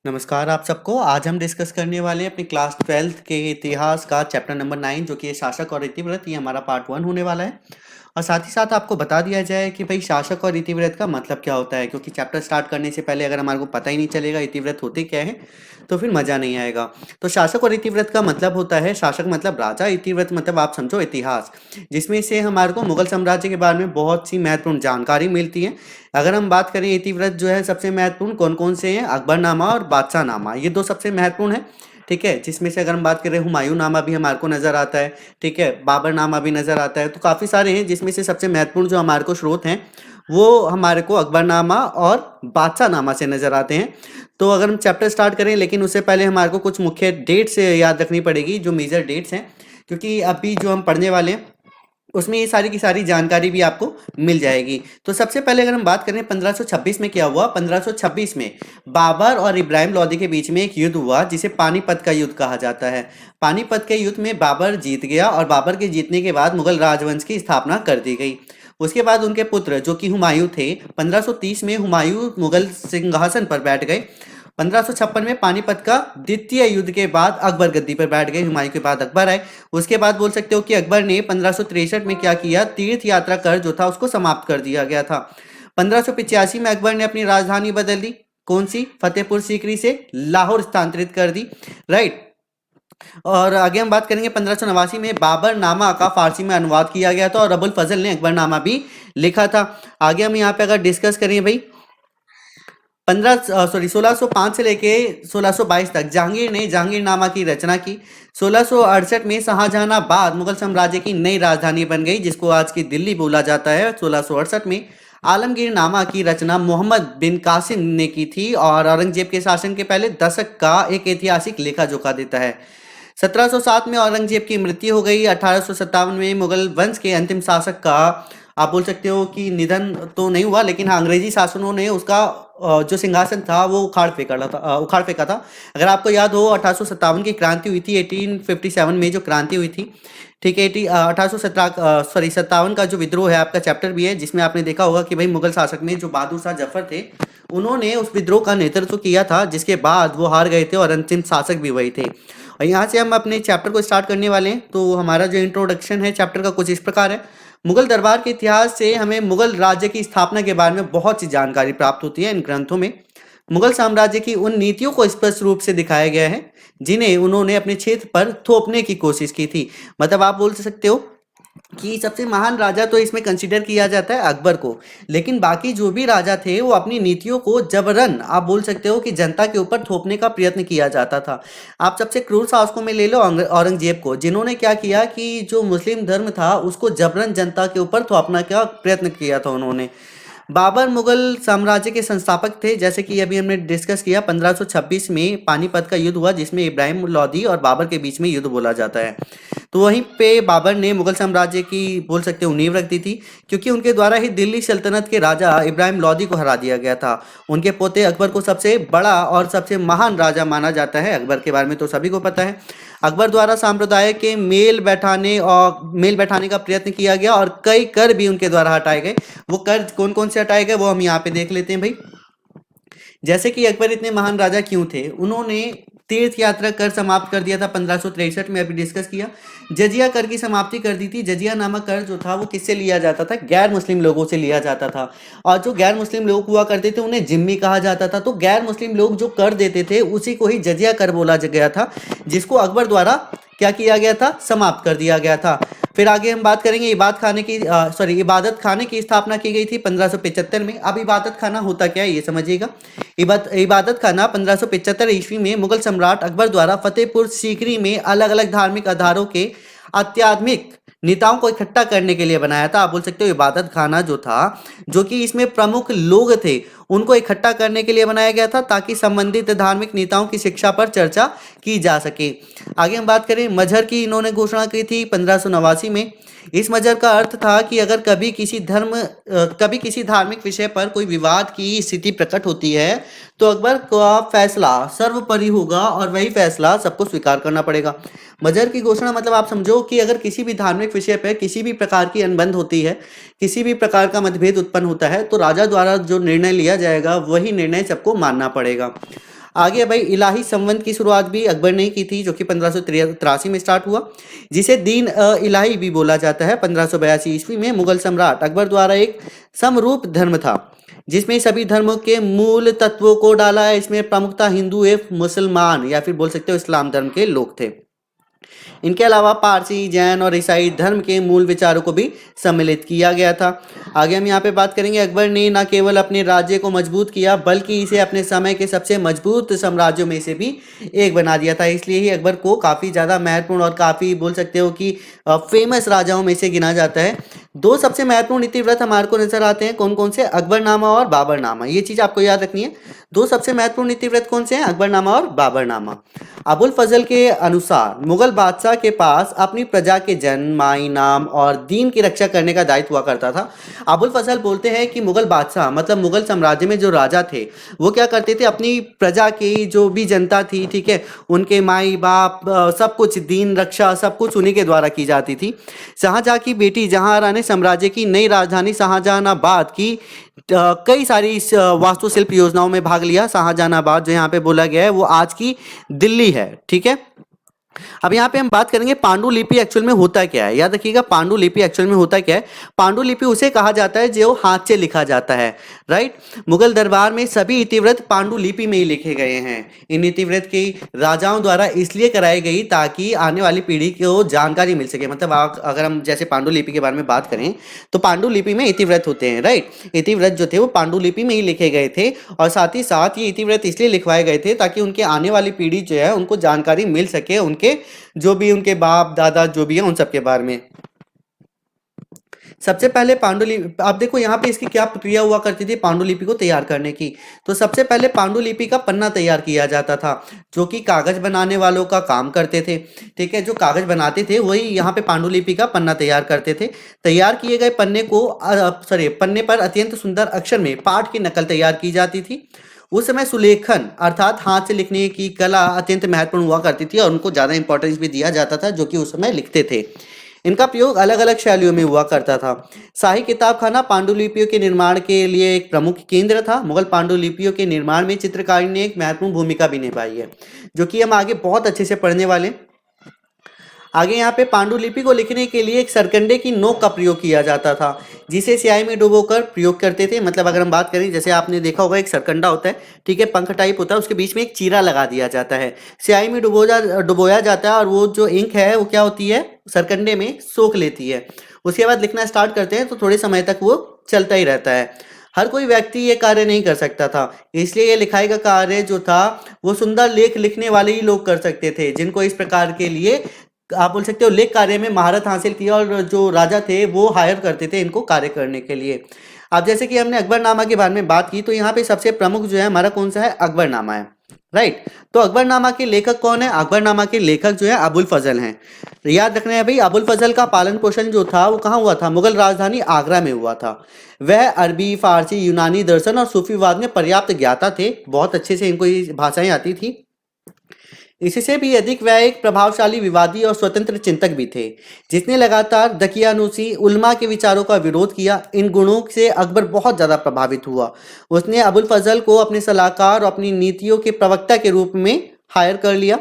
नमस्कार आप सबको। आज हम डिस्कस करने वाले हैं अपनी क्लास 12th के इतिहास का चैप्टर नंबर 9 जो कि है शासक और इतिवृत्त। ये हमारा पार्ट 1 होने वाला है। और साथ ही साथ आपको बता दिया जाए कि भाई शासक और इतिवृत्त का मतलब क्या होता है, क्योंकि चैप्टर स्टार्ट करने से पहले अगर हमारे को पता ही नहीं चलेगा इतिवृत्त होते क्या है तो फिर मज़ा नहीं आएगा। तो शासक और इतिवृत्त का मतलब होता है, शासक मतलब राजा, इतिवृत्त मतलब आप समझो इतिहास, जिसमें से हमारे को मुगल साम्राज्य के बारे में बहुत सी महत्वपूर्ण जानकारी मिलती है। अगर हम बात करें इतिवृत्त जो है सबसे महत्वपूर्ण कौन कौन से हैं, अकबरनामा और बादशाहनामा, ये दो सबसे महत्वपूर्ण है। ठीक है, जिसमें से अगर हम बात करें हुमायूं नामा भी हमारे को नजर आता है। ठीक है, बाबर नामा भी नजर आता है। तो काफी सारे हैं, जिसमें से सबसे महत्वपूर्ण जो हमारे को स्रोत हैं वो हमारे को अकबरनामा और बादशाह नामा से नजर आते हैं। तो अगर हम चैप्टर स्टार्ट करें, लेकिन उससे पहले हमारे को कुछ मुख्य डेट्स याद रखनी पड़ेगी, जो मेजर डेट्स हैं, क्योंकि अभी जो हम पढ़ने वाले हैं उसमें ये सारी की सारी जानकारी भी आपको मिल जाएगी। तो सबसे पहले अगर हम बात करें 1526 में क्या हुआ। 1526 में बाबर और इब्राहिम लोदी के बीच में एक युद्ध हुआ जिसे पानीपत का युद्ध कहा जाता है। पानीपत के युद्ध में बाबर जीत गया और बाबर के जीतने के बाद मुगल राजवंश की स्थापना कर दी गई। उसके बाद उनके पुत्र जो कि हुमायूं थे, 1530 में हुमायूं मुगल सिंहासन पर बैठ गए। 1556 में पानीपत का द्वितीय युद्ध के बाद अकबर गद्दी पर बैठ गए। हुमायूं के बाद अकबर आए। उसके बाद बोल सकते हो कि अकबर ने 1563 में क्या किया, तीर्थ यात्रा कर जो था उसको समाप्त कर दिया गया था। 1585 में अकबर ने अपनी राजधानी बदल दी, कौन सी, फतेहपुर सीकरी से लाहौर स्थानांतरित कर दी। राइट। और आगे हम बात करेंगे 1589 में बाबर नामा का फारसी में अनुवाद किया गया था और अबुल फजल ने अकबर नामा भी लिखा था। आगे हम यहाँ पे अगर डिस्कस करें भाई, 1605 से लेके 1622 तक जहांगीर ने जहांगीरनामा की रचना की। 1668 में शाहजहानाबाद मुगल साम्राज्य की नई राजधानी बन गई, जिसको आज की दिल्ली बोला जाता है। 1668 में आलमगीर नामा की रचना मोहम्मद बिन कासिम ने की थी और औरंगजेब के शासन के पहले दशक का एक ऐतिहासिक लेखा जोखा देता है। 1707 में औरंगजेब की मृत्यु हो गई। 1857 में मुगल वंश के अंतिम शासक का आप बोल सकते हो कि निधन तो नहीं हुआ, लेकिन हाँ, अंग्रेजी शासनों ने उसका जो सिंहासन था वो उखाड़ फेंका था। अगर आपको याद हो, 1857 की क्रांति हुई थी, 1857 में जो क्रांति हुई थी। ठीक है, 1857 का जो विद्रोह है आपका चैप्टर भी है, जिसमें आपने देखा होगा कि भाई मुगल शासक में जो बहादुर शाह जफर थे उन्होंने उस विद्रोह का नेतृत्व किया था, जिसके बाद वो हार गए थे और अंतिम शासक भी वही थे। और यहाँ से हम अपने चैप्टर को स्टार्ट करने वाले हैं। तो हमारा जो इंट्रोडक्शन है चैप्टर का कुछ इस प्रकार है। मुगल दरबार के इतिहास से हमें मुगल राज्य की स्थापना के बारे में बहुत सी जानकारी प्राप्त होती है। इन ग्रंथों में मुगल साम्राज्य की उन नीतियों को स्पष्ट रूप से दिखाया गया है जिन्हें उन्होंने अपने क्षेत्र पर थोपने की कोशिश की थी। मतलब आप बोल सकते हो कि सबसे महान राजा तो इसमें कंसीडर किया जाता है अकबर को, लेकिन बाकी जो भी राजा थे वो अपनी नीतियों को जबरन आप बोल सकते हो कि जनता के ऊपर थोपने का प्रयत्न किया जाता था। आप सबसे क्रूर शासकों में ले लो औरंगजेब को, जिन्होंने क्या किया कि जो मुस्लिम धर्म था उसको जबरन जनता के ऊपर थोपने का प्रयत्न किया था उन्होंने। बाबर मुगल साम्राज्य के संस्थापक थे, जैसे कि अभी हमने डिस्कस किया। 1526 में पानीपत का युद्ध हुआ, जिसमें इब्राहिम लोदी और बाबर के बीच में युद्ध बोला जाता है। तो वहीं पे बाबर ने मुगल साम्राज्य की बोल सकते हो नींव रख दी थी, क्योंकि उनके द्वारा ही दिल्ली सल्तनत के राजा इब्राहिम लोदी को हरा दिया गया था। उनके पोते अकबर को सबसे बड़ा और सबसे महान राजा माना जाता है। अकबर के बारे में तो सभी को पता है। अकबर द्वारा सांप्रदाय के मेल बैठाने का प्रयत्न किया गया और कई कर भी उनके द्वारा हटाए गए। वो कर कौन कौन से हटाए गए वो हम यहाँ पे देख लेते हैं भाई। जैसे कि अकबर इतने महान राजा क्यों थे, उन्होंने तीर्थ यात्रा कर समाप्त कर दिया था 1563 में, अभी डिस्कस किया। जजिया कर की समाप्ति कर दी थी। जजिया नामक कर जो था वो किससे लिया जाता था, गैर मुस्लिम लोगों से लिया जाता था। और जो गैर मुस्लिम लोग हुआ करते थे उन्हें जिम्मी कहा जाता था। तो गैर मुस्लिम लोग जो कर देते थे उसी को ही जजिया कर बोला गया था, जिसको अकबर द्वारा क्या किया गया था, समाप्त कर दिया गया था। फिर आगे हम बात करेंगे इबादत खाने की स्थापना की गई थी 1575 में। अब इबादत खाना होता क्या है ये समझिएगा। इबादत खाना 1575 ईस्वी में मुगल सम्राट अकबर द्वारा फतेहपुर सीकरी में अलग अलग धार्मिक आधारों के आध्यात्मिक नेताओं को इकट्ठा करने के लिए बनाया था। आप बोल सकते हो इबादत खाना जो था, जो कि इसमें प्रमुख लोग थे, उनको इकट्ठा करने के लिए बनाया गया था, ताकि संबंधित धार्मिक नेताओं की शिक्षा पर चर्चा की जा सके। आगे हम बात करें, मजहर की इन्होंने घोषणा की थी 1589 में। इस मजहर का अर्थ था कि अगर कभी किसी धार्मिक विषय पर कोई विवाद की स्थिति प्रकट होती है तो अकबर का फैसला सर्वोपरि होगा और वही फैसला सबको स्वीकार करना पड़ेगा। मजहर की घोषणा मतलब आप समझो कि अगर किसी भी धार्मिक विषय पर किसी भी प्रकार की अनबन होती है, किसी भी प्रकार का मतभेद उत्पन्न होता है, तो राजा द्वारा जो निर्णय लिया जाएगा वही निर्णय सबको मानना पड़ेगा। आगे भाई इलाही संवत की शुरुआत भी अकबर ने ही की थी, जो कि 1583 में स्टार्ट हुआ, जिसे दीन इलाही भी बोला जाता है। 1582 ईस्वी में मुगल सम्राट अकबर द्वारा एक समरूप धर्म था, जिसमें सभी धर्मों के मूल तत्वों को डाला है। इसमें प्रमुखता हिंदू एवं मुसलमान या फिर बोल सकते हो इस्लाम धर्म के लोग थे। इनके अलावा पारसी, जैन और ईसाई धर्म के मूल विचारों को भी सम्मिलित किया गया था। आगे हम यहाँ पे बात करेंगे, अकबर ने न केवल अपने राज्य को मजबूत किया, बल्कि इसे अपने समय के सबसे मजबूत साम्राज्यों में से भी एक बना दिया था। इसलिए ही अकबर को काफ़ी ज़्यादा महत्वपूर्ण और काफ़ी बोल सकते हो कि फेमस राजाओं में से गिना जाता है। दो सबसे महत्वपूर्ण नीतिव्रत हमारे को नजर आते हैं, कौन कौन से? अकबरनामा और बाबरनामा। ये चीज़ आपको याद रखनी है। दो सबसे महत्वपूर्ण नीतिव्रत कौन से हैं? अकबरनामा और बाबरनामा। अबुल फजल के अनुसार मुगल बादशाह के पास अपनी प्रजा के जन्म, माई, नाम और दीन की रक्षा करने का दायित्व हुआ करता था। अबुल फजल बोलते हैं कि मुगल बादशाह मतलब मुगल साम्राज्य में जो राजा थे वो क्या करते थे, अपनी प्रजा की जो भी जनता थी, ठीक है, उनके माई बाप सब कुछ, दीन रक्षा सब कुछ उन्हीं के द्वारा की जाती थी। शाहजहाँ की बेटी जहांआरा ने साम्राज्य की नई राजधानी शाहजहानाबाद की कई सारी वास्तुशिल्प योजनाओं में भाग लिया। शाहजहानाबाद जो यहाँ पे बोला गया है वो आज की दिल्ली है, ठीक है। अब यहाँ पे हम बात करेंगे पांडुलिपि एक्चुअल में होता क्या है। याद रखिएगा, पांडुलिपि एक्चुअल में होता क्या है। पांडुलिपि उसे कहा जाता है जो हाथ से लिखा जाता है, राइट। मुगल दरबार में सभी इतिवृत्त पांडुलिपि में ही लिखे गए हैं। इन इतिवृत्त की राजाओं द्वारा इसलिए कराई गई ताकि आने वाली पीढ़ी को जानकारी मिल सके। मतलब अगर हम जैसे पांडुलिपि के बारे में बात करें तो पांडुलिपि में इतिवृत्त होते हैं, राइट। इतिवृत्त जो थे वो पांडुलिपि में ही लिखे गए थे, और साथ ही साथ ये इतिवृत्त इसलिए लिखवाए गए थे ताकि उनके आने वाली पीढ़ी जो है उनको जानकारी मिल सके, उनके जो भी उनके बाप दादा जो भी है उन सब के बारे में। सबसे पहले पांडुलिपि, आप देखो यहाँ पे इसकी क्या प्रक्रिया हुआ करती थी पांडुलिपि को तैयार करने की। तो सबसे पहले पांडुलिपि का पन्ना तैयार किया जाता था, जो कि कागज बनाने वालों का काम करते थे, ठीक है। जो कागज बनाते थे वही यहाँ पे पांडुलिपि का पन्ना तैयार करते थे। तैयार किए गए पन्ने पर अत्यंत सुंदर अक्षर में पाठ की नकल तैयार की जाती थी। उस समय सुलेखन अर्थात हाथ से लिखने की कला अत्यंत महत्वपूर्ण हुआ करती थी, और उनको ज़्यादा इंपॉर्टेंस भी दिया जाता था, जो कि उस समय लिखते थे। इनका प्रयोग अलग अलग शैलियों में हुआ करता था। शाही किताबखाना पांडुलिपियों के निर्माण के लिए एक प्रमुख केंद्र था। मुगल पांडुलिपियों के निर्माण में चित्रकारी ने एक महत्वपूर्ण भूमिका भी निभाई है, जो कि हम आगे बहुत अच्छे से पढ़ने वाले। आगे यहाँ पे पांडुलिपि को लिखने के लिए एक सरकंडे की नोक का प्रयोग किया जाता था, जिसे स्याही में डुबोकर प्रयोग करते थे। मतलब अगर हम बात करें, जैसे आपने देखा होगा एक सरकंडा होता है, ठीक है, पंख टाइप होता है, उसके बीच में एक चीरा लगा दिया जाता है, स्याही में डुबोया जाता है, और वो जो इंक है वो क्या होती है, सरकंडे में सोख लेती है। उसके बाद लिखना स्टार्ट करते हैं तो थोड़े समय तक वो चलता ही रहता है। हर कोई व्यक्ति ये कार्य नहीं कर सकता था, इसलिए ये लिखाई का कार्य जो था वो सुंदर लेख लिखने वाले ही लोग कर सकते थे, जिनको इस प्रकार के लिए आप बोल सकते हो लेख कार्य में महारत हासिल की, और जो राजा थे वो हायर करते थे इनको कार्य करने के लिए। अब जैसे कि हमने अकबरनामा के बारे में बात की, तो यहाँ पे सबसे प्रमुख जो है हमारा कौन सा है, अकबरनामा है, राइट। तो अकबरनामा के लेखक कौन है? अकबरनामा के लेखक जो है अबुल फजल हैं। तो याद रखना है भाई, अबुल फजल का पालन पोषण जो था वो कहाँ हुआ था? मुगल राजधानी आगरा में हुआ था। वह अरबी, फारसी, यूनानी दर्शन और सूफीवाद में पर्याप्त ज्ञाता थे, बहुत अच्छे से इनको ये भाषाएं आती थी। इससे भी अधिक वह एक प्रभावशाली, विवादी और स्वतंत्र चिंतक भी थे, जिसने लगातार दकियानूसी उल्मा के विचारों का विरोध किया। इन गुणों से अकबर बहुत ज़्यादा प्रभावित हुआ। उसने अबुल फजल को अपने सलाहकार और अपनी नीतियों के प्रवक्ता के रूप में हायर कर लिया।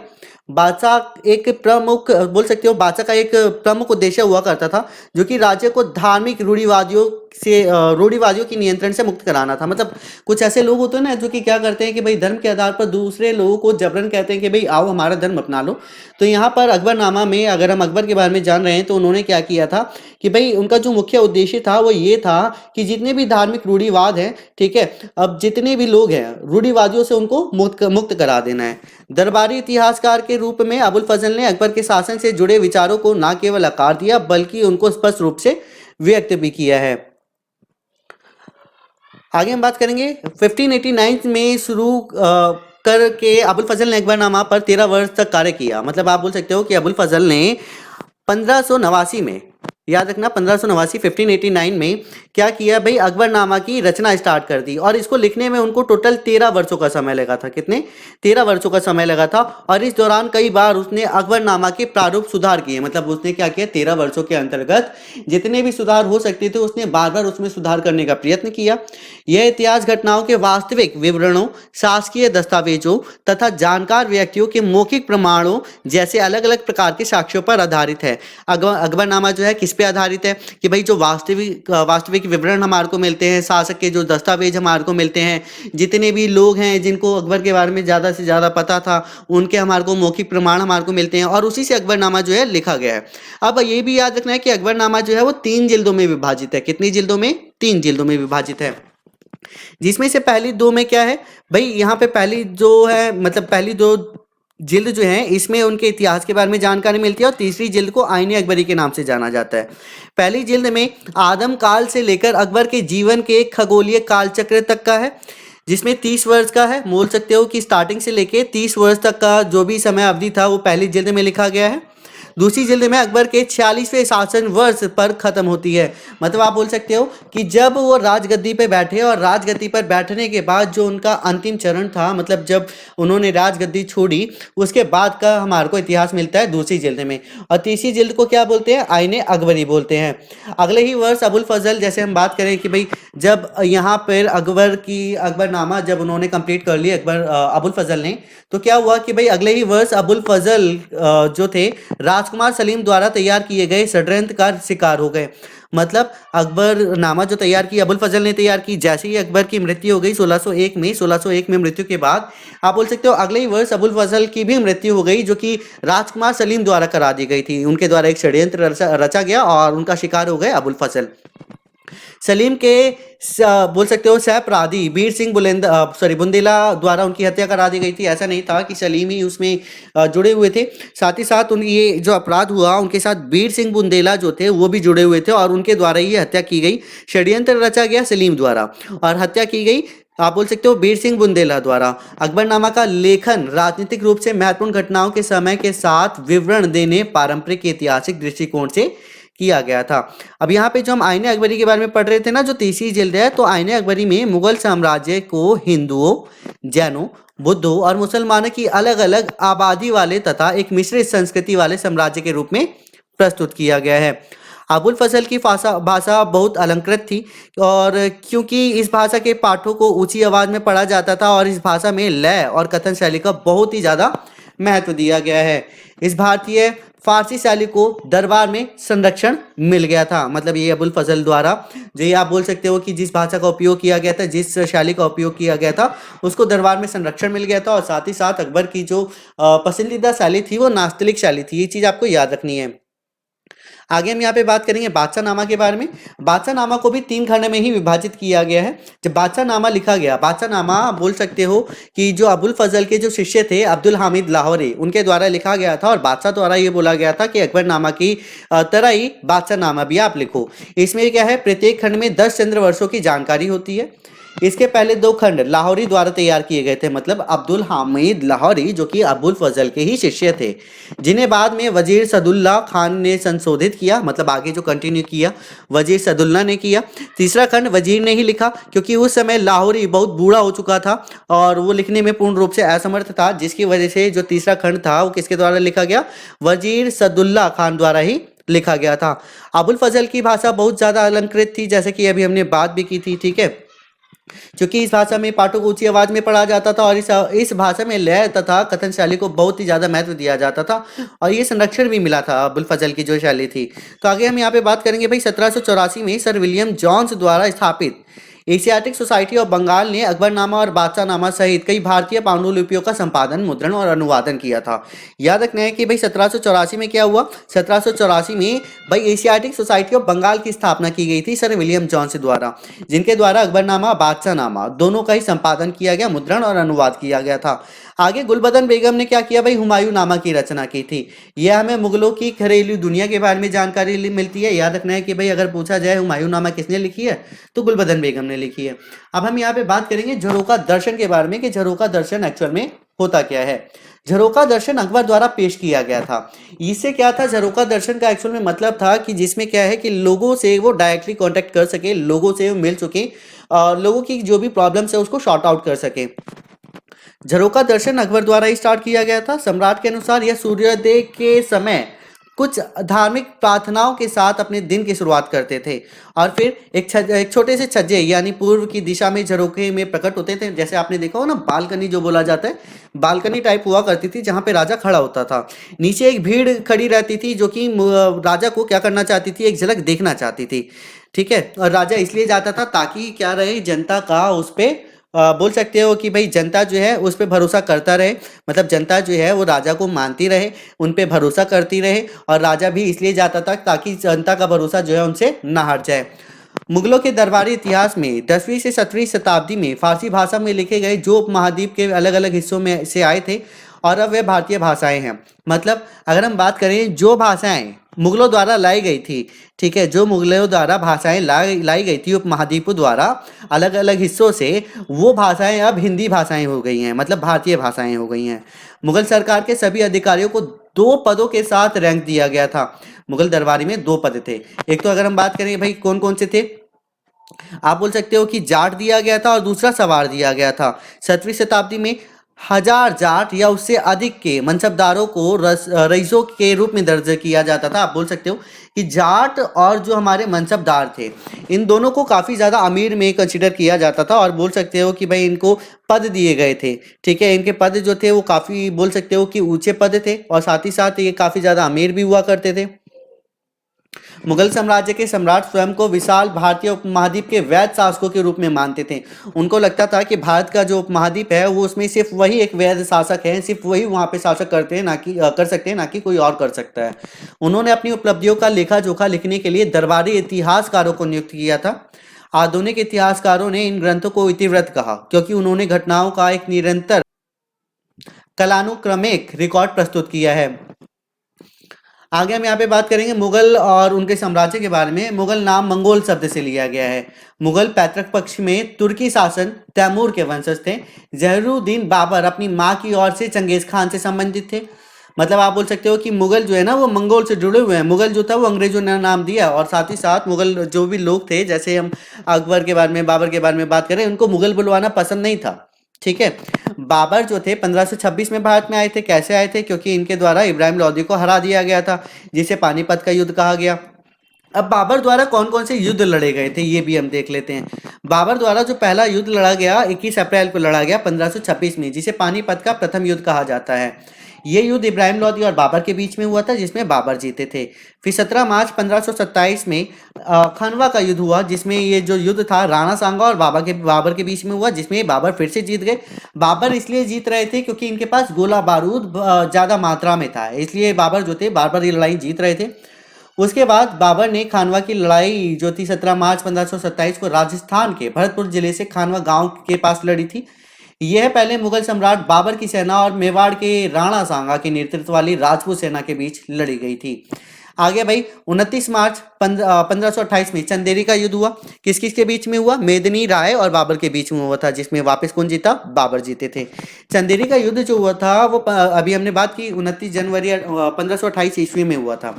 बादशाह एक प्रमुख बोल सकते हो, बादशाह का एक प्रमुख उद्देश्य हुआ करता था, जो कि राज्य को धार्मिक रूढ़िवादियों की नियंत्रण से मुक्त कराना था। मतलब कुछ ऐसे लोग होते हैं ना जो कि क्या करते हैं कि भाई धर्म के आधार पर दूसरे लोगों को जबरन कहते हैं कि भाई आओ हमारा धर्म अपना लो। तो यहाँ पर अकबरनामा में अगर हम अकबर के बारे में जान रहे हैं तो उन्होंने क्या किया था कि भाई उनका जो मुख्य उद्देश्य था वो ये था कि जितने भी धार्मिक रूढ़िवाद हैं, ठीक है, अब जितने भी लोग हैं रूढ़िवादियों से उनको मुक्त करा देना है। दरबारी इतिहासकार के रूप में अबुल फजल ने अकबर के शासन से जुड़े विचारों को न केवल आकार दिया बल्कि उनको स्पष्ट रूप से व्यक्त भी किया है। आगे हम बात करेंगे 1589 में शुरू करके अबुल फजल ने अकबरनामा पर 13 वर्ष तक कार्य किया। मतलब आप बोल सकते हो कि अबुल फजल ने 1589 में याद रखना 1589 1589 में क्या किया भाई, अकबरनामा की रचना स्टार्ट कर दी और इसको लिखने में उनको टोटल 13 वर्षों का समय लगा था। कितने? 13 वर्षों का समय लगा था। और इस दौरान कई बार उसने अकबरनामा के प्रारूप सुधार किए, मतलब उसने क्या किया, 13 वर्षों के अंतर्गत जितने भी सुधार हो सकते थे उसने बार बार उसमें सुधार करने का प्रयत्न किया। यह इतिहास घटनाओं के वास्तविक विवरणों, शासकीय दस्तावेजों तथा जानकार व्यक्तियों के मौखिक प्रमाणों जैसे अलग अलग प्रकार के साक्ष्यों पर आधारित है। अकबरनामा जो है किस पे आधारित है कि भाई जो वास्तविक विवरण हमारे को मिलते हैं, शासक के जो दस्तावेज हमारे को मिलते हैं, जितने भी लोग हैं जिनको अकबर के बारे में ज़्यादा से ज़्यादा पता था उनके हमारे को मौखिक प्रमाण हमारे को मिलते हैं और उसी से अकबरनामा जो है लिखा गया है। अब ये भी याद रखना है कि अकबरनामा जो है वो 3 जिल्दों में विभाजित है। कितनी जिल्दों में? 3 जिल्दों में विभाजित है, जिसमें से पहली 2 में क्या है भाई, यहाँ पे पहली जो है मतलब पहली 2 जिल्द जो है इसमें उनके इतिहास के बारे में जानकारी मिलती है और तीसरी जिल्द को आईने अकबरी के नाम से जाना जाता है। पहली जिल्द में आदम काल से लेकर अकबर के जीवन के एक खगोलीय कालचक्र तक का है, जिसमें 30 वर्ष का है। बोल सकते हो कि स्टार्टिंग से लेके 30 वर्ष तक का जो भी समय अवधि था वो पहली जिल्द में लिखा गया है। दूसरी जिल्द में अकबर के 46वें शासन वर्ष पर खत्म होती है। मतलब आप बोल सकते हो कि जब वो राजगद्दी पे बैठे और राजगद्दी पर बैठने के बाद जो उनका अंतिम चरण था, मतलब जब उन्होंने राजगद्दी छोड़ी उसके बाद का हमारे को इतिहास मिलता है दूसरी जिल्द में। और तीसरी जिल्द को क्या बोलते हैं? आईने अकबरी बोलते हैं। अगले ही वर्ष अबुल फजल, जैसे हम बात करें कि भाई जब यहाँ पर अकबरनामा जब उन्होंने कंप्लीट कर लिया अबुल फजल ने, तो क्या हुआ कि भाई अगले ही वर्ष अबुल फजल जो थे राजकुमार सलीम द्वारा तैयार किए गए षड्यंत्र का शिकार हो गए। मतलब अकबरनामा जो तैयार की अबुल फजल ने तैयार की, जैसे ही अकबर की मृत्यु हो गई 1601 में मृत्यु के बाद आप बोल सकते हो अगले ही वर्ष अबुल फजल की भी मृत्यु हो गई, जो कि राजकुमार सलीम द्वारा करा दी गई थी। उनके द्वारा एक षड्यंत्र रचा गया और उनका शिकार हो गए अबुल फजल। सलीम के बोल सकते हो सहअपराधी वीर सिंह बुंदेला द्वारा उनकी हत्या करा दी गई थी। ऐसा नहीं था कि सलीम ही उसमें जुड़े हुए थे, साथ ही साथ ये जो अपराध हुआ उनके साथ वीर सिंह बुंदेला जो थे वो भी जुड़े हुए थे और उनके द्वारा ये हत्या की गई। षड्यंत्र रचा गया सलीम द्वारा और हत्या की गई आप बोल सकते हो वीर सिंह बुंदेला द्वारा। अकबरनामा का लेखन राजनीतिक रूप से महत्वपूर्ण घटनाओं के समय के साथ विवरण देने ऐतिहासिक ऐतिहासिक दृष्टिकोण से किया गया था। अब यहाँ पे जो हम आईने अकबरी के बारे में पढ़ रहे थे ना, जो तीसरी जिल्द है, तो आईने अकबरी में मुगल साम्राज्य को हिंदुओं, जैनों, बुद्धों और मुसलमानों की अलग अलग आबादी वाले तथा एक मिश्रित संस्कृति वाले साम्राज्य के रूप में प्रस्तुत किया गया है। अबुल फजल की भाषा बहुत अलंकृत थी और क्योंकि इस भाषा के पाठों को ऊंची आवाज में पढ़ा जाता था और इस भाषा में लय और कथन शैली का बहुत ही ज़्यादा महत्व दिया गया है। इस भारतीय फारसी शैली को दरबार में संरक्षण मिल गया था। मतलब ये अबुल फजल द्वारा जो ये आप बोल सकते हो कि जिस भाषा का उपयोग किया गया था, जिस शैली का उपयोग किया गया था, उसको दरबार में संरक्षण मिल गया था और साथ ही साथ अकबर की जो पसंदीदा शैली थी वो नास्तलिक शैली थी। ये चीज़ आपको याद रखनी है। आगे हम यहाँ पे बात करेंगे बादशाहनामा के बारे में। बादशाहनामा को भी 3 खंड में ही विभाजित किया गया है। जब बादशाहनामा लिखा गया, बादशाहनामा बोल सकते हो कि जो अबुल फजल के जो शिष्य थे अब्दुल हामिद लाहौरी, उनके द्वारा लिखा गया था और बादशाह द्वारा ये बोला गया था कि अकबरनामा की तरह ही बादशाहनामा भी आप लिखो। इसमें क्या है, प्रत्येक खंड में 10 चंद्र वर्षों की जानकारी होती है। इसके पहले 2 खंड लाहौरी द्वारा तैयार किए गए थे, मतलब अब्दुल हामिद लाहौरी जो कि अबुल फजल के ही शिष्य थे, जिन्हें बाद में वजीर सदुल्ला खान ने संशोधित किया, मतलब आगे जो कंटिन्यू किया वजीर सदुल्ला ने किया। तीसरा खंड वजीर ने ही लिखा क्योंकि उस समय लाहौरी बहुत बूढ़ा हो चुका था और वो लिखने में पूर्ण रूप से असमर्थ था, जिसकी वजह से जो तीसरा खंड था वो किसके द्वारा लिखा गया, वजीर सदुल्ला खान द्वारा ही लिखा गया था। अबुल फजल की भाषा बहुत ज़्यादा अलंकृत थी, जैसे कि अभी हमने बात भी की थी, ठीक है, क्योंकि इस भाषा में पाठों को ऊंची आवाज में पढ़ा जाता था और इस भाषा में लय तथा कथन शैली को बहुत ही ज्यादा महत्व दिया जाता था और ये संरक्षण भी मिला था अबुल फजल की जो शैली थी। तो आगे हम यहाँ पे बात करेंगे भाई 1784 में सर विलियम जॉन्स द्वारा स्थापित एशियाटिक सोसाइटी ऑफ बंगाल ने अकबरनामा और बादशाहनामा सहित कई भारतीय पांडुलिपियों का संपादन, मुद्रण और अनुवादन किया था। याद रखना है कि भाई 1784 में क्या हुआ, 1784 में भाई एशियाटिक सोसाइटी ऑफ बंगाल की स्थापना की गई थी सर विलियम जॉन्स द्वारा, जिनके द्वारा अकबरनामा बादशाहनामा दोनों का ही संपादन किया गया, मुद्रण और अनुवाद किया गया था। आगे गुलबदन बेगम ने क्या किया भाई, हुमायूं नामा की रचना की थी। यह हमें मुगलों की घरेलू दुनिया के बारे में जानकारी मिलती है। याद रखना है कि भाई अगर पूछा जाए हुमायूं नामा किसने लिखी है तो गुलबदन बेगम ने लिखी है। अब हम यहाँ पे बात करेंगे झरोखा दर्शन के बारे में कि झरोखा दर्शन एक्चुअल में होता क्या है। झरोका दर्शन अकबर द्वारा पेश किया गया था। इससे क्या था, झरोका दर्शन का एक्चुअल में मतलब था कि जिसमें क्या है कि लोगों से वो डायरेक्टली कांटेक्ट कर सके, लोगों से वो मिल सके, लोगों की जो भी प्रॉब्लम्स है उसको सॉर्ट आउट कर सके। झरोका दर्शन अकबर द्वारा ही स्टार्ट किया गया था। सम्राट के अनुसार यह सूर्योदय के समय कुछ धार्मिक प्रार्थनाओं के साथ अपने दिन की शुरुआत करते थे और फिर एक छोटे से छज्जे यानी पूर्व की दिशा में झरोखे में प्रकट होते थे। जैसे आपने देखा हो ना, बालकनी जो बोला जाता है, बालकनी टाइप हुआ करती थी जहाँ पे राजा खड़ा होता था। नीचे एक भीड़ खड़ी रहती थी जो कि राजा को क्या करना चाहती थी, एक झलक देखना चाहती थी। ठीक है, और राजा इसलिए जाता था ताकि क्या रहे, जनता का उस पे बोल सकते हो कि भाई जनता जो है उस पे भरोसा करता रहे, मतलब जनता जो है वो राजा को मानती रहे, उन पे भरोसा करती रहे, और राजा भी इसलिए जाता था ताकि जनता का भरोसा जो है उनसे ना हट जाए। मुगलों के दरबारी इतिहास में 10वीं से 17वीं शताब्दी में फारसी भाषा में लिखे गए जो उपमहाद्वीप के अलग अलग हिस्सों में से आए थे और अब वे भारतीय भाषाएं हैं। मतलब अगर हम बात करें जो भाषाएं मुगलों द्वारा लाई गई थी, ठीक है, जो मुगलों द्वारा भाषाएं लाई गई थी उपमहाद्वीपों द्वारा अलग अलग हिस्सों से, वो भाषाएं अब हिंदी भाषाएं हो गई हैं, मतलब भारतीय भाषाएं हो गई हैं। मुगल सरकार के सभी अधिकारियों को 2 पदों के साथ रैंक दिया गया था। मुगल दरबारी में 2 पद थे। एक तो अगर हम बात करें भाई कौन कौन से थे, आप बोल सकते हो कि जाट दिया गया था और दूसरा सवार दिया गया था। 7वीं शताब्दी में 1000 जाट या उससे अधिक के मनसबदारों को रईसों के रूप में दर्ज किया जाता था। आप बोल सकते हो कि जाट और जो हमारे मनसबदार थे, इन दोनों को काफ़ी ज़्यादा अमीर में कंसिडर किया जाता था और बोल सकते हो कि भाई इनको पद दिए गए थे। ठीक है, इनके पद जो थे वो काफ़ी बोल सकते हो कि ऊंचे पद थे और साथ ही साथ ये काफ़ी ज़्यादा अमीर भी हुआ करते थे। मुगल साम्राज्य के सम्राट स्वयं को विशाल भारतीय उपमहाद्वीप के वैध शासकों के रूप में मानते थे। उनको लगता था कि भारत का जो उपमहाद्वीप है वो उसमें सिर्फ वही एक वैध शासक है, सिर्फ वही वहाँ पे शासक करते हैं, ना कि कर सकते हैं, ना कि कोई और कर सकता है। उन्होंने अपनी उपलब्धियों का लेखा जोखा लिखने के लिए दरबारी इतिहासकारों को नियुक्त किया था। आधुनिक इतिहासकारों ने इन ग्रंथों को इतिवृत्त कहा क्योंकि उन्होंने घटनाओं का एक निरंतर कालानुक्रमिक रिकॉर्ड प्रस्तुत किया है। आगे हम यहाँ पे बात करेंगे मुगल और उनके साम्राज्य के बारे में। मुगल नाम मंगोल शब्द से लिया गया है। मुगल पैतृक पक्ष में तुर्की शासन तैमूर के वंशज थे। जहरुद्दीन बाबर अपनी माँ की ओर से चंगेज खान से संबंधित थे। मतलब आप बोल सकते हो कि मुगल जो है ना वो मंगोल से जुड़े हुए हैं। मुगल जो था वो अंग्रेजों ने नाम दिया और साथ ही साथ मुगल जो भी लोग थे, जैसे हम अकबर के बारे में, बाबर के बारे में बात करें, उनको मुगल बुलवाना पसंद नहीं था। ठीक है, बाबर जो थे 1526 में भारत में आए थे। कैसे आए थे? क्योंकि इनके द्वारा इब्राहिम लोदी को हरा दिया गया था, जिसे पानीपत का युद्ध कहा गया। अब बाबर द्वारा कौन कौन से युद्ध लड़े गए थे ये भी हम देख लेते हैं। बाबर द्वारा जो पहला युद्ध लड़ा गया 21 अप्रैल को लड़ा गया 1526 में, जिसे पानीपत का प्रथम युद्ध कहा जाता है। ये युद्ध इब्राहिम लोदी और बाबर के बीच में हुआ था, जिसमें बाबर जीते थे। फिर 17 मार्च 1527 में खानवा का युद्ध हुआ, जिसमें ये जो युद्ध था राणा सांगा और बाबर के बीच में हुआ, जिसमें बाबर फिर से जीत गए। बाबर इसलिए जीत रहे थे क्योंकि इनके पास गोला बारूद ज़्यादा मात्रा में था, इसलिए बाबर जो थे बार बार ये लड़ाई जीत रहे थे। उसके बाद बाबर ने खानवा की लड़ाई जो थी 17 मार्च 1527 को राजस्थान के भरतपुर जिले से खानवा गांव के पास लड़ी थी। यह पहले मुगल सम्राट बाबर की सेना और मेवाड़ के राणा सांगा के नेतृत्व वाली राजपूत सेना के बीच लड़ी गई थी। आगे भाई 29 मार्च 1528 में चंदेरी का युद्ध हुआ। किस किस के बीच में हुआ? मेदिनी राय और बाबर के बीच में हुआ था, जिसमें वापस कौन जीता? बाबर जीते थे। चंदेरी का युद्ध जो हुआ था वो अभी हमने बात की 29 जनवरी 1528 ईस्वी में हुआ था।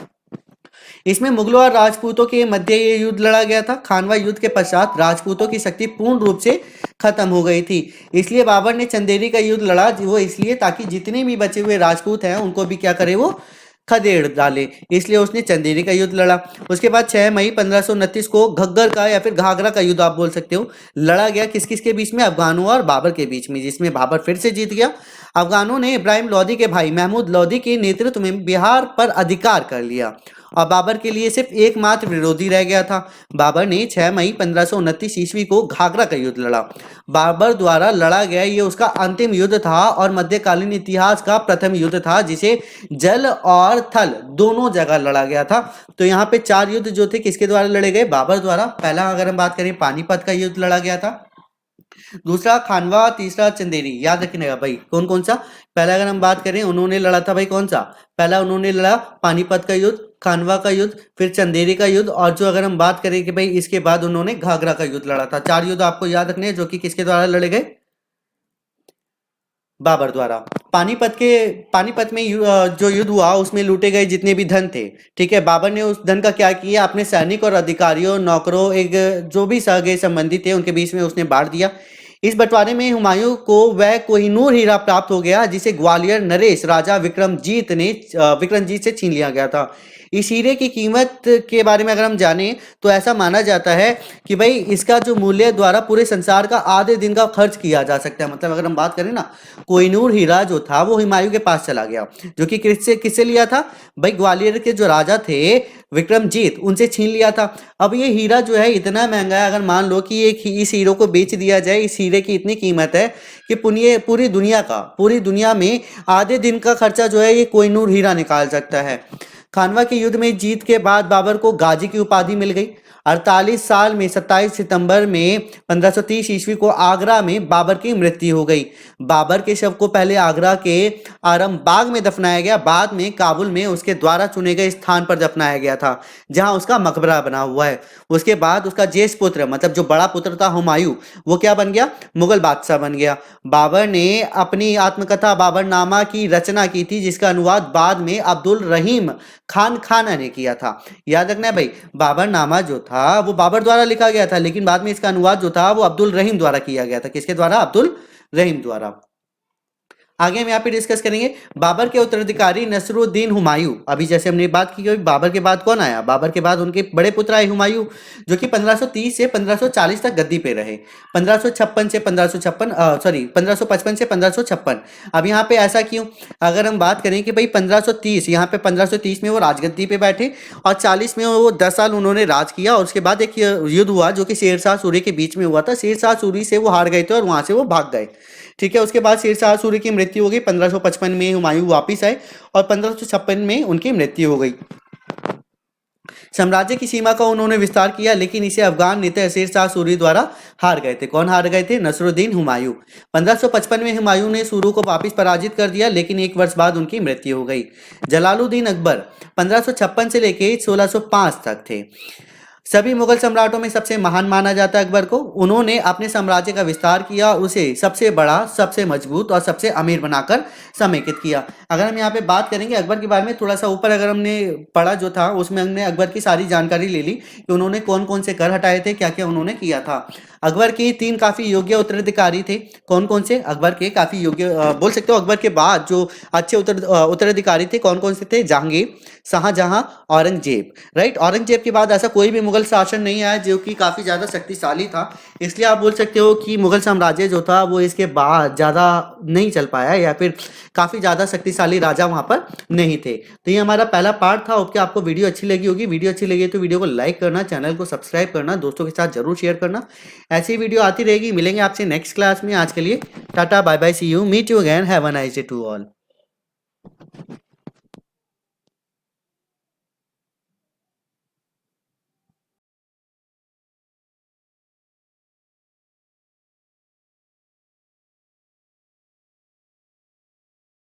इसमें मुगलों और राजपूतों के मध्य ये युद्ध लड़ा गया था। खानवा युद्ध के पश्चात राजपूतों की शक्ति पूर्ण रूप से खत्म हो गई थी, इसलिए बाबर ने चंदेरी का युद्ध लड़ा। वो इसलिए ताकि जितने भी बचे हुए राजपूत हैं उनको भी क्या करे, वो खदेड़ डाले, इसलिए उसने चंदेरी का युद्ध लड़ा। उसके बाद 6 मई 1529 को घग्गर का या फिर घाघरा का युद्ध आप बोल सकते हो लड़ा गया। किस किस के बीच में? अफगानों और बाबर के बीच में, जिसमें बाबर फिर से जीत गया। अफगानों ने इब्राहिम लोदी के भाई महमूद लोदी के नेतृत्व में बिहार पर अधिकार कर लिया और बाबर के लिए सिर्फ एकमात्र विरोधी रह गया था। बाबर ने 6 मई 1529 ईस्वी को घाघरा का युद्ध लड़ा। बाबर द्वारा लड़ा गया ये उसका अंतिम युद्ध था और मध्यकालीन इतिहास का प्रथम युद्ध था, जिसे जल और थल दोनों जगह लड़ा गया था। तो यहाँ पे 4 युद्ध जो थे किसके द्वारा लड़े गए? बाबर द्वारा। पहला अगर हम बात करें पानीपत का युद्ध लड़ा गया था, दूसरा खानवा, तीसरा चंदेरी। याद रखिएगा भाई कौन कौन सा। पहला अगर हम बात करें उन्होंने लड़ा था भाई कौन सा? पहला उन्होंने लड़ा पानीपत का युद्ध, खानवा का युद्ध, फिर चंदेरी का युद्ध, और जो अगर हम बात करें कि भाई इसके बाद उन्होंने घाघरा का युद्ध लड़ा था। 4 युद्ध आपको याद रखने हैं जो कि किसके द्वारा लड़े गए? बाबर द्वारा। पानीपत में जो युद्ध हुआ उसमें लूटे गए जितने भी धन थे, ठीक है, बाबर ने उस धन का क्या किया, अपने सैनिक और अधिकारियों, नौकरों, एक जो भी सगे संबंधी थे उनके बीच में उसने बांट दिया। इस बंटवारे में हुमायूं को वह कोहिनूर हीरा प्राप्त हो गया जिसे ग्वालियर नरेश राजा विक्रमजीत से छीन लिया गया था। इस हीरे की कीमत के बारे में अगर हम जाने तो ऐसा माना जाता है कि भाई इसका जो मूल्य द्वारा पूरे संसार का आधे दिन का खर्च किया जा सकता है। मतलब अगर हम बात करें ना, कोहिनूर हीरा जो था वो हुमायूं के पास चला गया, जो कि किससे किससे लिया था भाई, ग्वालियर के जो राजा थे विक्रमजीत, उनसे छीन लिया था। अब ये हीरा जो है इतना महंगा है, अगर मान लो कि इस हीरो को बेच दिया जाए, इस हीरे की इतनी कीमत है कि पूरी दुनिया में आधे दिन का खर्चा जो है ये कोहिनूर हीरा निकाल सकता है। खानवा के युद्ध में जीत के बाद बाबर को गाजी की उपाधि मिल गई। 48 साल में 27 सितंबर में 1530 ईस्वी को आगरा में बाबर की मृत्यु हो गई। बाबर के शव को पहले आगरा के आरामबाग में दफनाया गया, बाद में काबुल में उसके द्वारा चुने गए स्थान पर दफनाया गया था जहां उसका मकबरा बना हुआ है। उसके बाद उसका ज्येष्ठ पुत्र, मतलब जो बड़ा पुत्र था हुमायूं, वो क्या बन गया, मुगल बादशाह बन गया। बाबर ने अपनी आत्मकथा बाबरनामा की रचना की थी जिसका अनुवाद बाद में अब्दुल रहीम खान खाना ने किया था। याद रखना है भाई, बाबरनामा जो था वो बाबर द्वारा लिखा गया था, लेकिन बाद में इसका अनुवाद जो था वो अब्दुल रहीम द्वारा किया गया था। किसके द्वारा, अब्दुल रहीम द्वारा। आगे हम यहाँ पे डिस्कस करेंगे बाबर के उत्तराधिकारी नसरुद्दीन हुमायूं। अभी जैसे हमने बात की कि बाबर के बाद कौन आया, बाबर के बाद उनके बड़े पुत्र आए हुमायूं, जो कि 1530 से 1540 तक गद्दी पे रहे। 1556 से 1555 से 1556। अब यहाँ पे ऐसा क्यों, अगर हम बात करें कि भाई 1530, यहाँ पे 1530 में वो राजगद्दी पे बैठे और 40 में वो 10 साल उन्होंने राज किया। और उसके बाद एक युद्ध हुआ जो कि शेरशाह सूरी के बीच में हुआ था। शेरशाह सूरी से वो हार गए थे और वहां से वो भाग गए, ठीक है। उसके बाद शेरशाह सूरी की मृत्यु हो गई। 1555 में हुमायूं वापिस आए और 1556 में उनकी मृत्यु हो गई। साम्राज्य की सीमा का उन्होंने विस्तार किया, लेकिन इसे अफगान नेता शेरशाह सूरी द्वारा हार गए थे। कौन हार गए थे, नसरुद्दीन हुमायूं। 1555 में हुमायूं ने सूरू को वापिस पराजित कर दिया, लेकिन एक वर्ष बाद उनकी मृत्यु हो गई। जलालुद्दीन अकबर 1556 से लेकर 1605 तक थे। सभी मुगल सम्राटों में सबसे महान माना जाता है अकबर को। उन्होंने अपने साम्राज्य का विस्तार किया, उसे सबसे बड़ा, सबसे मजबूत और सबसे अमीर बनाकर समेकित किया। अगर हम यहाँ पे बात करेंगे अकबर के बारे में, थोड़ा सा ऊपर अगर हमने पढ़ा जो था उसमें हमने अकबर की सारी जानकारी ले ली कि उन्होंने कौन कौन से कर हटाए थे, क्या क्या उन्होंने किया था। अकबर के 3 काफी योग्य उत्तराधिकारी थे। कौन कौन से, अकबर के काफी योग्य बोल सकते हो। अकबर के बाद जो अच्छे उत्तराधिकारी थे कौन कौन से थे, जहांगीर, शाहजहां, औरंगजेब। राइट, औरंगजेब के बाद ऐसा कोई भी मुगल शासन नहीं आया जो कि काफी ज्यादा शक्तिशाली था। इसलिए आप बोल सकते हो कि मुगल साम्राज्य जो था वो इसके बाद ज्यादा नहीं चल पाया, या फिर काफी ज्यादा शक्तिशाली राजा वहां पर नहीं थे। तो ये हमारा पहला पार्ट था। होप कि आपको वीडियो अच्छी लगी होगी। वीडियो अच्छी लगी तो वीडियो को लाइक करना, चैनल को सब्सक्राइब करना, दोस्तों के साथ जरूर शेयर करना। ऐसी वीडियो आती रहेगी। मिलेंगे आपसे नेक्स्ट क्लास में। आज के लिए tata, bye bye, see you, meet you again, have a nice day to all.